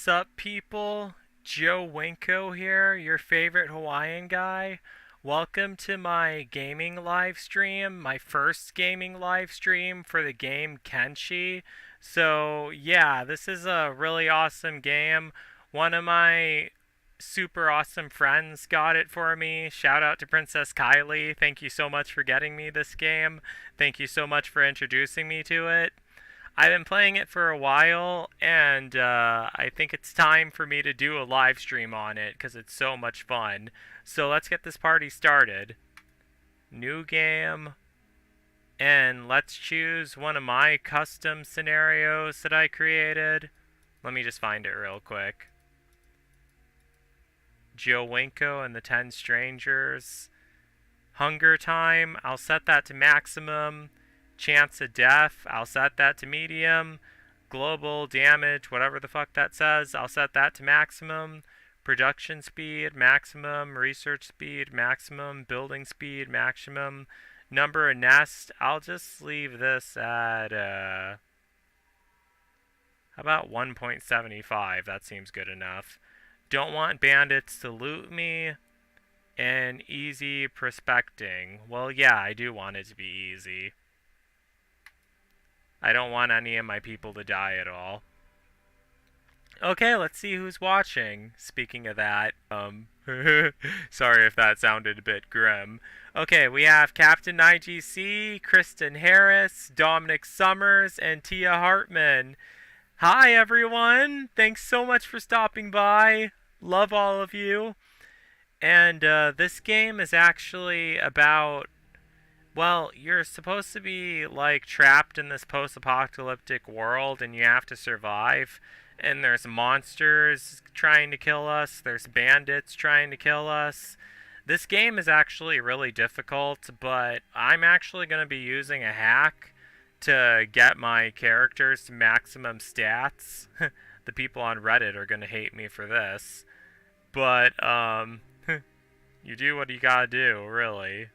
What's up, people? Joe Winko here, your favorite Hawaiian guy. Welcome to my gaming live stream, my first gaming live stream for the game Kenshi. So, yeah, this is a really awesome game. One of my super awesome friends got it for me. Shout out to Princess Kylie. Thank you so much for getting me this game. Thank you so much for introducing me to it. I've been playing it for a while, and I think it's time for me to do a live stream on it because it's so much fun. So let's get this party started. New game, and let's choose one of my custom scenarios that I created. Let me just find it real quick. Joe Winko and the 10 Strangers. Hunger time, I'll set that to maximum. Chance of death, I'll set that to medium. Global damage, whatever the fuck that says, I'll set that to maximum. Production speed, maximum. Research speed, maximum. Building speed, maximum. Number of nests, I'll just leave this at, how about 1.75? That seems good enough. Don't want bandits to loot me. And easy prospecting. Well, yeah, I do want it to be easy. I don't want any of my people to die at all. Okay, let's see who's watching. Speaking of that, sorry if that sounded a bit grim. Okay, we have Captain IGC, Kristen Harris, Dominic Summers, and Tia Hartman. Hi, everyone. Thanks so much for stopping by. Love all of you. And this game is actually about, well, you're supposed to be like trapped in this post-apocalyptic world and you have to survive. And there's monsters trying to kill us. There's bandits trying to kill us. This game is actually really difficult, but I'm actually going to be using a hack to get my characters to maximum stats. The people on Reddit are going to hate me for this. But, you do what you gotta do, really.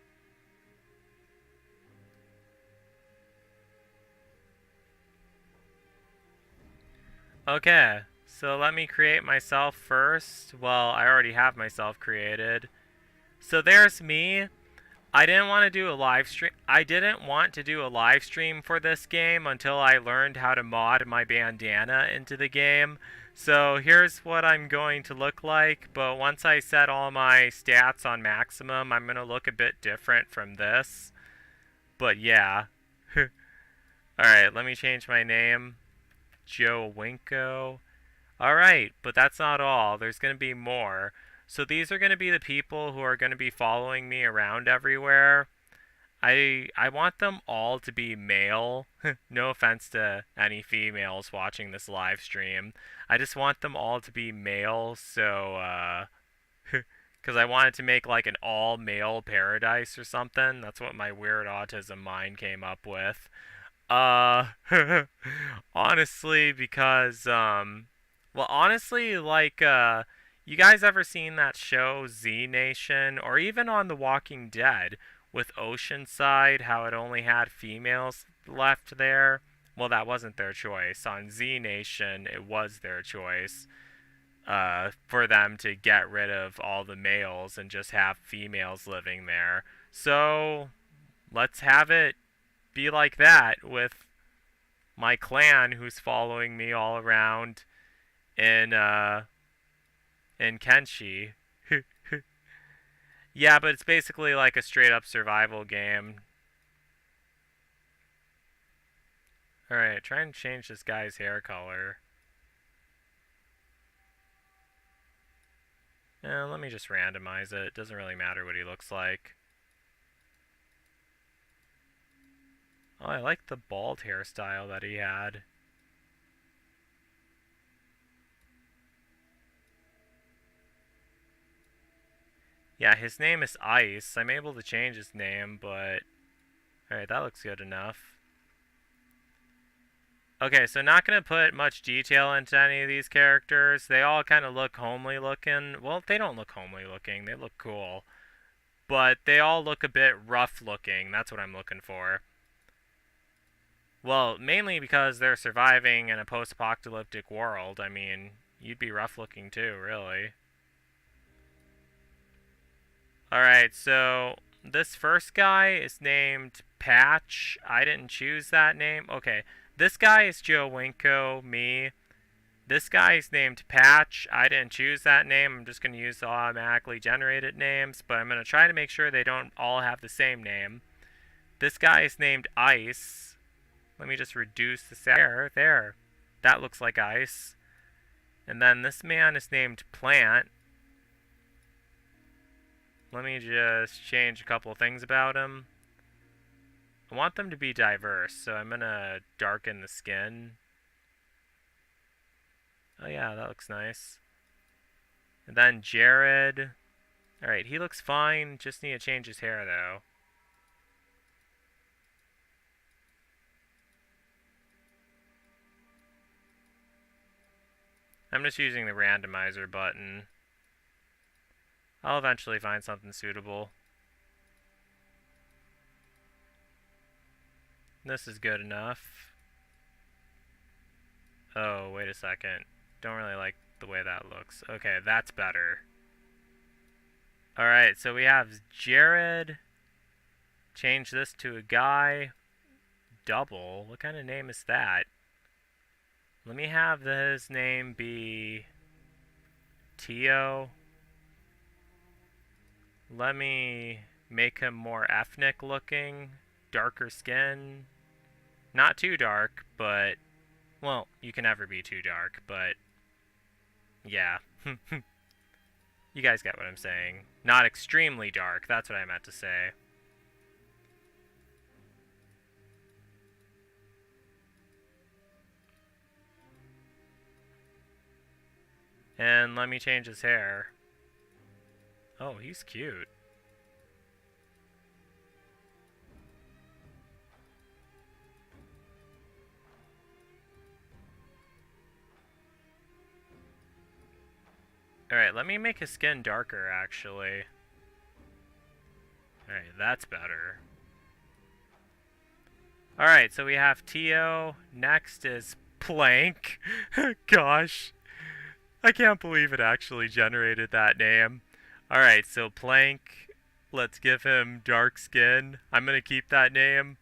Okay, so let me create myself first. Well, I already have myself created. So there's me. I didn't want to do a live stream. I didn't want to do a live stream for this game until I learned how to mod my bandana into the game. So here's what I'm going to look like, but once I set all my stats on maximum, I'm going to look a bit different from this. But yeah. Alright, let me change my name. Joe Winko. Alright, but that's not all. There's going to be more. So these are going to be the people who are going to be following me around everywhere. I want them all to be male. No offense to any females watching this live stream. I just want them all to be male, so, because I wanted to make like an all-male paradise or something. That's what my weird autism mind came up with. Honestly, because, well, honestly, like, you guys ever seen that show Z Nation, or even on The Walking Dead with Oceanside, how it only had females left there? Well, that wasn't their choice. On Z Nation, it was their choice, for them to get rid of all the males and just have females living there. So, let's have it be like that with my clan who's following me all around in Kenshi. Yeah, but it's basically like a straight up survival game. Alright, try and change this guy's hair color. Let me just randomize it. It doesn't really matter what he looks like. Oh, I like the bald hairstyle that he had. Yeah, his name is Ice. I'm able to change his name, but... Alright, that looks good enough. Okay, so not going to put much detail into any of these characters. They all kind of look homely looking. Well, they don't look homely looking. They look cool. But they all look a bit rough looking. That's what I'm looking for. Well, mainly because they're surviving in a post-apocalyptic world. I mean, you'd be rough looking too, really. Alright, so this first guy is named Patch. I didn't choose that name. Okay, this guy is Joe Winko, me. This guy is named Patch. I didn't choose that name. I'm just going to use the automatically generated names, but I'm going to try to make sure they don't all have the same name. This guy is named Ice. Let me just reduce the there. There. That looks like ice. And then this man is named Plant. Let me just change a couple of things about him. I want them to be diverse, so I'm going to darken the skin. Oh yeah, that looks nice. And then Jared. Alright, he looks fine. Just need to change his hair, though. I'm just using the randomizer button. I'll eventually find something suitable. This is good enough. Oh, wait a second. Don't really like the way that looks. Okay, that's better. Alright, so we have Jared. Change this to a guy. Double. What kind of name is that? Let me have his name be Tio. Let me make him more ethnic looking. Darker skin. Not too dark, but... Well, you can never be too dark, but... Yeah. You guys get what I'm saying. Not extremely dark, that's what I meant to say. And let me change his hair. Oh, he's cute. Alright, let me make his skin darker, actually. Alright, that's better. Alright, so we have Tio. Next is Plank. Gosh. I can't believe it actually generated that name. Alright, so Plank. Let's give him dark skin. I'm gonna keep that name.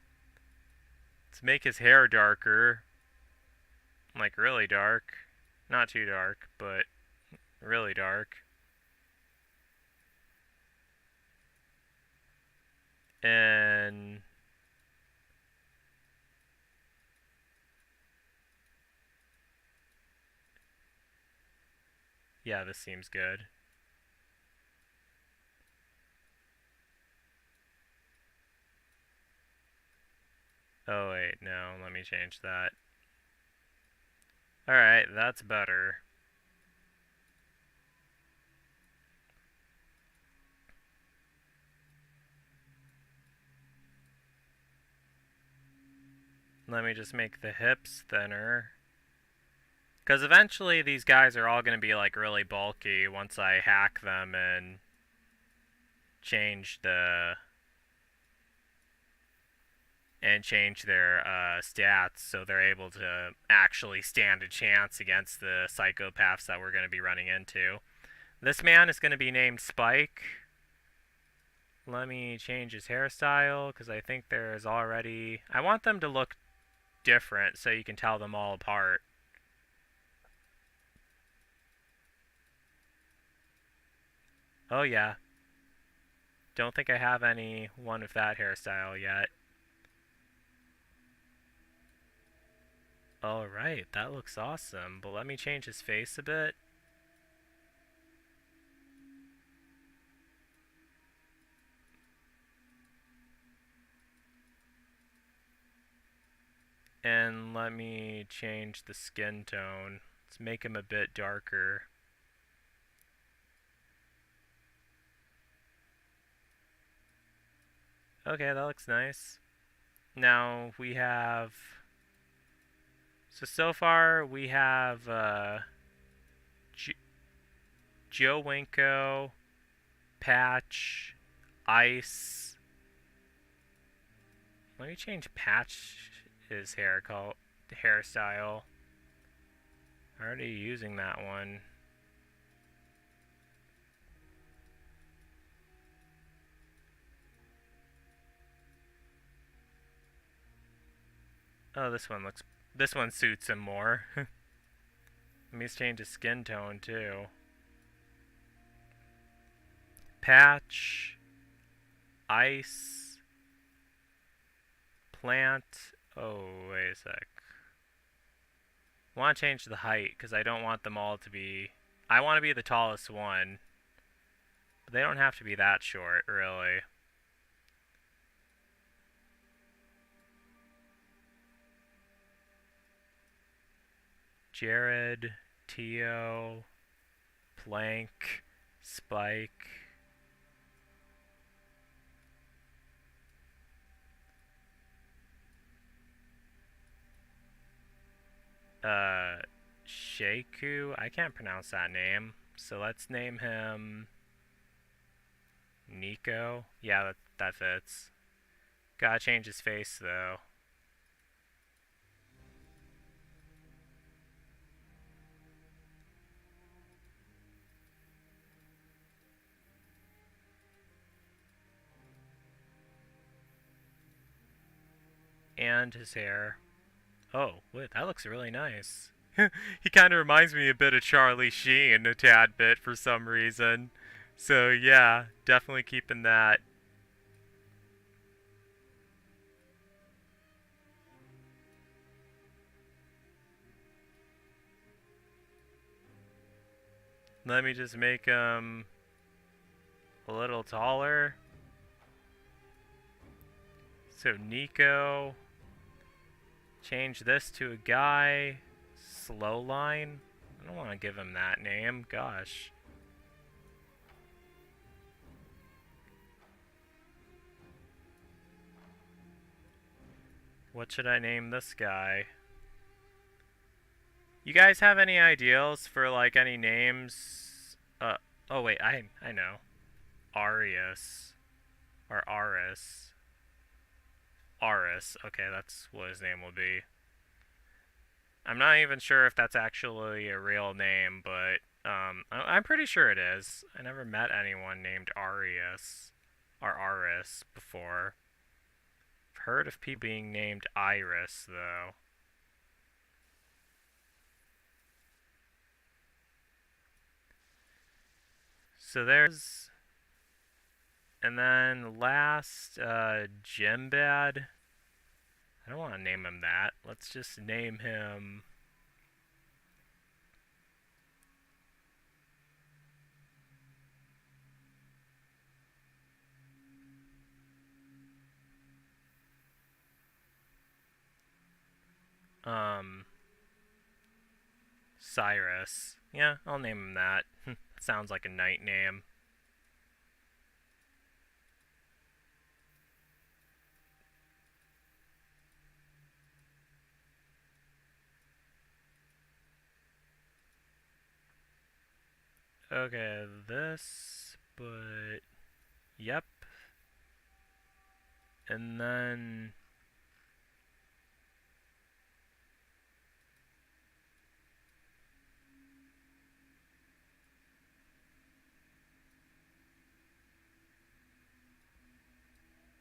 Let's make his hair darker. Like, really dark. Not too dark, but really dark. And... yeah, this seems good. Oh wait, no, let me change that. Alright, that's better. Let me just make the hips thinner. Because eventually these guys are all going to be like really bulky once I hack them and change their stats so they're able to actually stand a chance against the psychopaths that we're going to be running into. This man is going to be named Spike. Let me change his hairstyle because I think there's already... I want them to look different so you can tell them all apart. Oh yeah. Don't think I have any one with that hairstyle yet. Alright, that looks awesome, but let me change his face a bit. And let me change the skin tone. Let's make him a bit darker. Okay, that looks nice. Now we have... So far we have Joe Winko, Patch, Ice. Let me change Patch's hairstyle. Already using that one. Oh, this one suits him more. Let me change his skin tone too. Patch, ice, plant. Oh, wait a sec. I want to change the height because I don't want them all to be. I want to be the tallest one. But they don't have to be that short, really. Jared, Tio, Plank, Spike. Shaku. I can't pronounce that name. So let's name him Nico. Yeah, that fits. Gotta change his face though. And his hair. Oh, wait, that looks really nice. He kind of reminds me a bit of Charlie Sheen, a tad bit for some reason. So yeah, definitely keeping that. Let me just make him a little taller. So Nico. Change this to a guy. Slowline. I don't want to give him that name. Gosh. What should I name this guy? You guys have any ideals for like any names? Oh wait, I know. Arius. Or Aris. Aris. Okay, that's what his name will be. I'm not even sure if that's actually a real name, but I'm pretty sure it is. I never met anyone named Arius or Aris before. I've heard of people being named Iris, though. So there's... And then last, Jimbad. I don't want to name him that. Let's just name him... Cyrus. Yeah, I'll name him that. Sounds like a knight name. Okay, this, but... Yep. And then...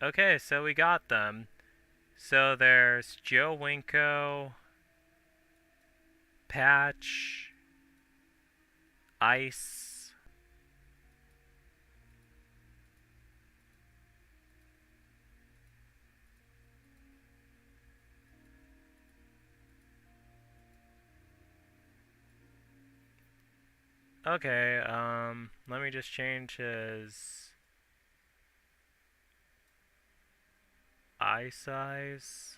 Okay, so we got them. So there's Joe Winko, Patch, Ice, okay, let me just change his eye size.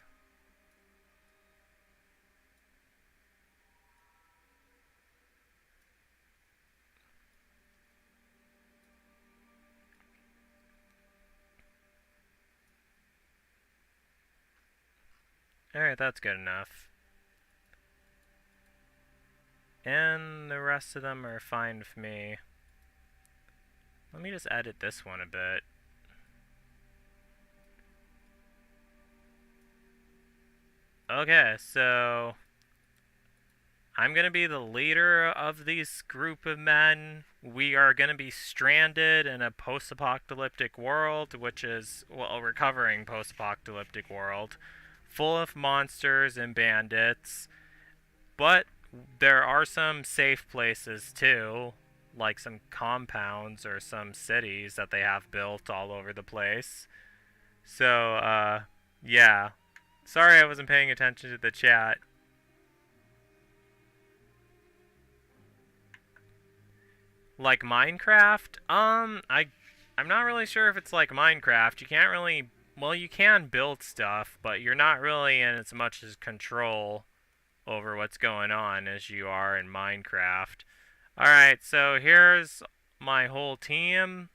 Alright, that's good enough. And the rest of them are fine with me. Let me just edit this one a bit. Okay, so I'm going to be the leader of this group of men. We are going to be stranded in a post-apocalyptic world, which is, well, a recovering post-apocalyptic world, full of monsters and bandits, but there are some safe places too, like some compounds or some cities that they have built all over the place. So, yeah. Sorry I wasn't paying attention to the chat. Like Minecraft? I'm not really sure if it's like Minecraft. You can't really, well, you can build stuff, but you're not really in as much as control over what's going on as you are in Minecraft. Alright, so here's my whole team.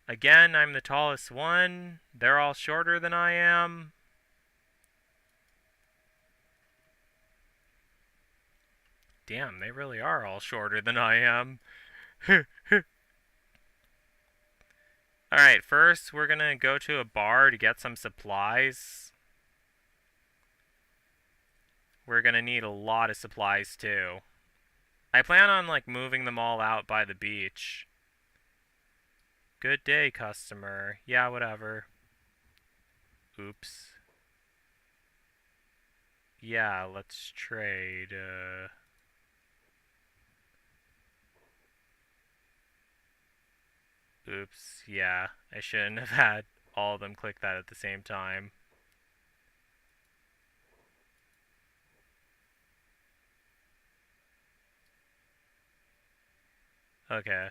Again, I'm the tallest one. They're all shorter than I am. Damn, they really are all shorter than I am. Alright, first we're gonna go to a bar to get some supplies. We're gonna need a lot of supplies too. I plan on like moving them all out by the beach. Good day, customer. Yeah, whatever. Oops. Yeah, let's trade. Oops. Yeah, I shouldn't have had all of them click that at the same time. Okay.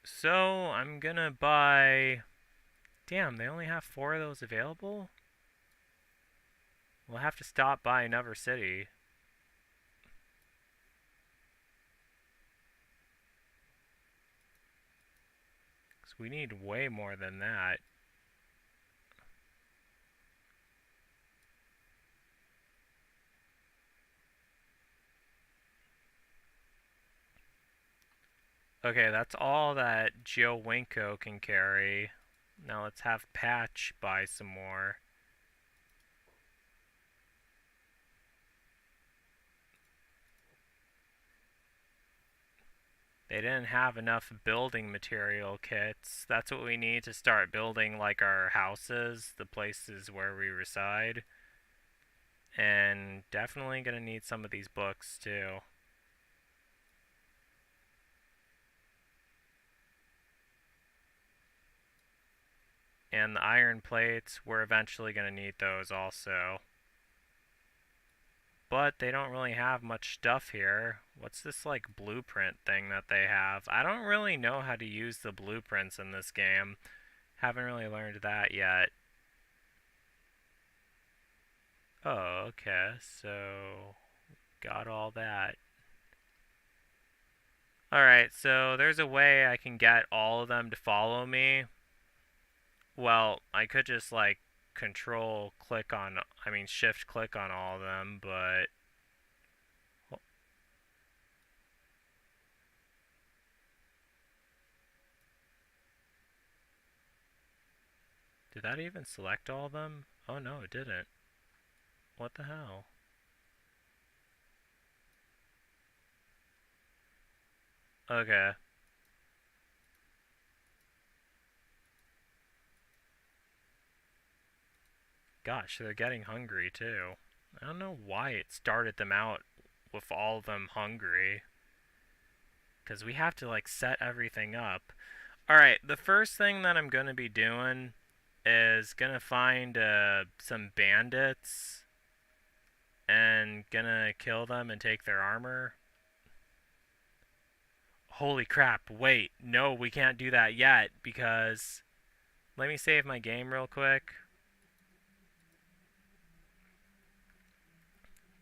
So, I'm gonna buy... Damn, they only have 4 of those available? We'll have to stop by another city. Because we need way more than that. Okay, that's all that Winko can carry. Now let's have Patch buy some more. They didn't have enough building material kits. That's what we need to start building like our houses, the places where we reside. And definitely gonna need some of these books too. And the iron plates, we're eventually gonna need those also. But they don't really have much stuff here. What's this like blueprint thing that they have? I don't really know how to use the blueprints in this game. Haven't really learned that yet. Oh, okay, so got all that. Alright, so there's a way I can get all of them to follow me. Well, I could just like control click on, I mean shift click on all of them, but did that even select all of them? Oh no, it didn't. What the hell? Okay. Gosh, they're getting hungry too. I don't know why it started them out with all of them hungry. Because we have to like set everything up. Alright, the first thing that I'm going to be doing is going to find some bandits and gonna kill them and take their armor. Holy crap, wait, no, we can't do that yet because... Let me save my game real quick.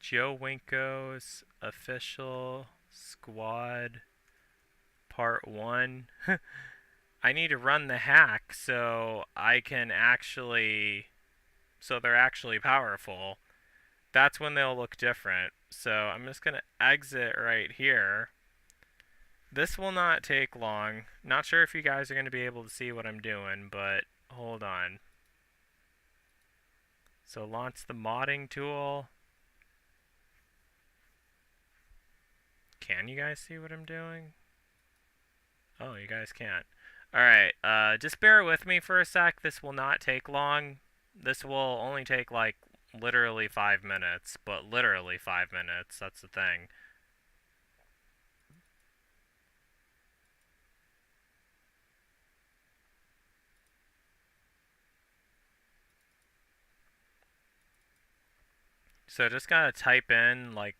Winko's official squad part 1. I need to run the hack so I can actually... So they're actually powerful. That's when they'll look different. So I'm just going to exit right here. This will not take long. Not sure if you guys are going to be able to see what I'm doing, but hold on. So launch the modding tool. Can you guys see what I'm doing? Oh, you guys can't. Alright, just bear with me for a sec. This will not take long. This will only take, like, literally 5 minutes. But literally 5 minutes, that's the thing. So just gotta type in, like,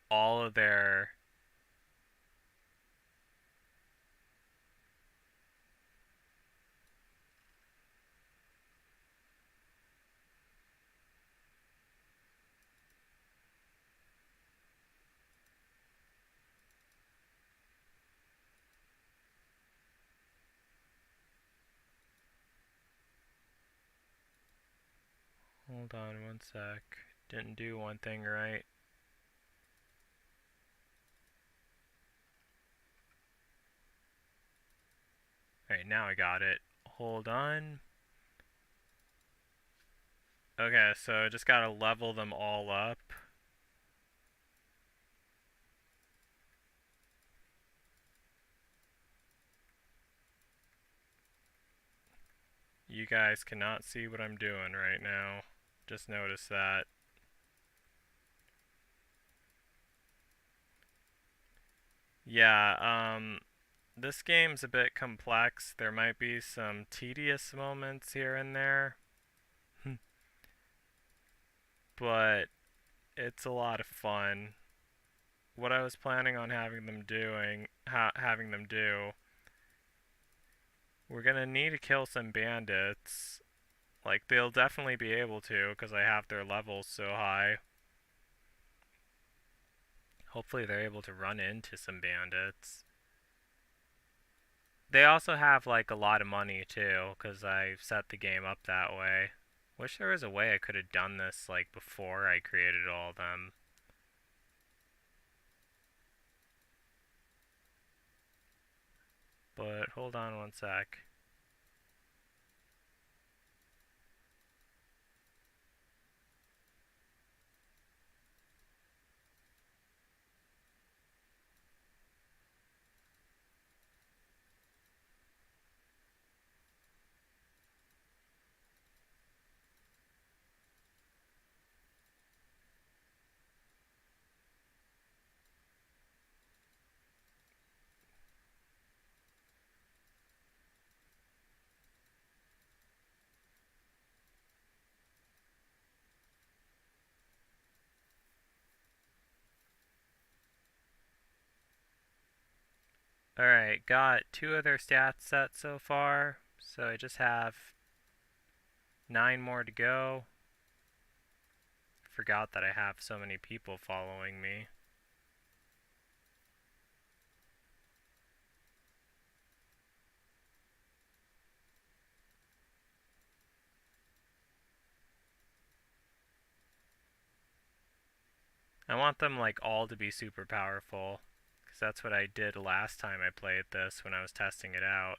all of their... Hold on one sec. Didn't do one thing right. Alright, now I got it. Hold on. Okay, so I just gotta level them all up. You guys cannot see what I'm doing right now. Just notice that. Yeah, this game's a bit complex. There might be some tedious moments here and there. But it's a lot of fun. What I was planning on having them do, we're gonna need to kill some bandits. Like, they'll definitely be able to, because I have their levels so high. Hopefully they're able to run into some bandits. They also have, like, a lot of money, too, because I've set the game up that way. Wish there was a way I could have done this, like, before I created all of them. But, hold on one sec. Alright, got 2 of their stats set so far, so I just have 9 more to go. Forgot that I have so many people following me. I want them, like, all to be super powerful, because that's what I did last time I played this when I was testing it out.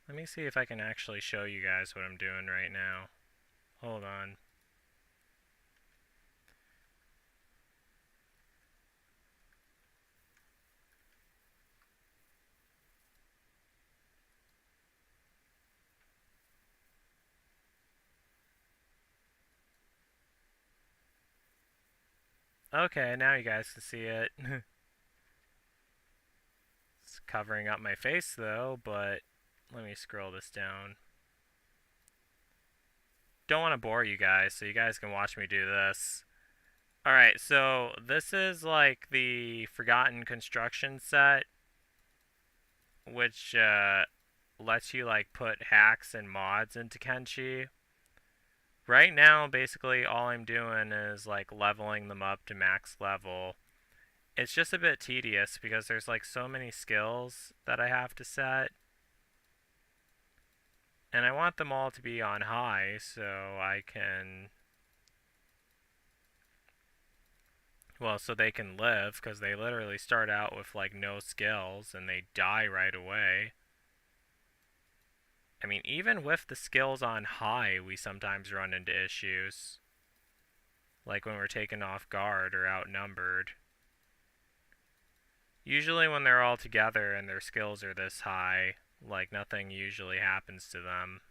Let me see if I can actually show you guys what I'm doing right now. Hold on. Okay, now you guys can see it. It's covering up my face though, but let me scroll this down. Don't want to bore you guys, so you guys can watch me do this. Alright, so this is like the Forgotten Construction set, which lets you like put hacks and mods into Kenshi. Right now, basically, all I'm doing is like leveling them up to max level. It's just a bit tedious because there's like so many skills that I have to set. And I want them all to be on high so I can, well, so they can live, because they literally start out with like no skills and they die right away. I mean, even with the skills on high, we sometimes run into issues. Like when we're taken off guard or outnumbered. Usually when they're all together and their skills are this high, like nothing usually happens to them.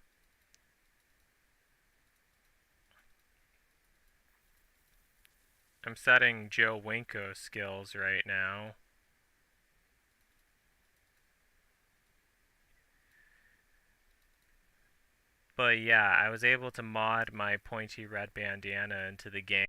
I'm setting Joe Winko skills right now. But yeah, I was able to mod my pointy red bandana into the game.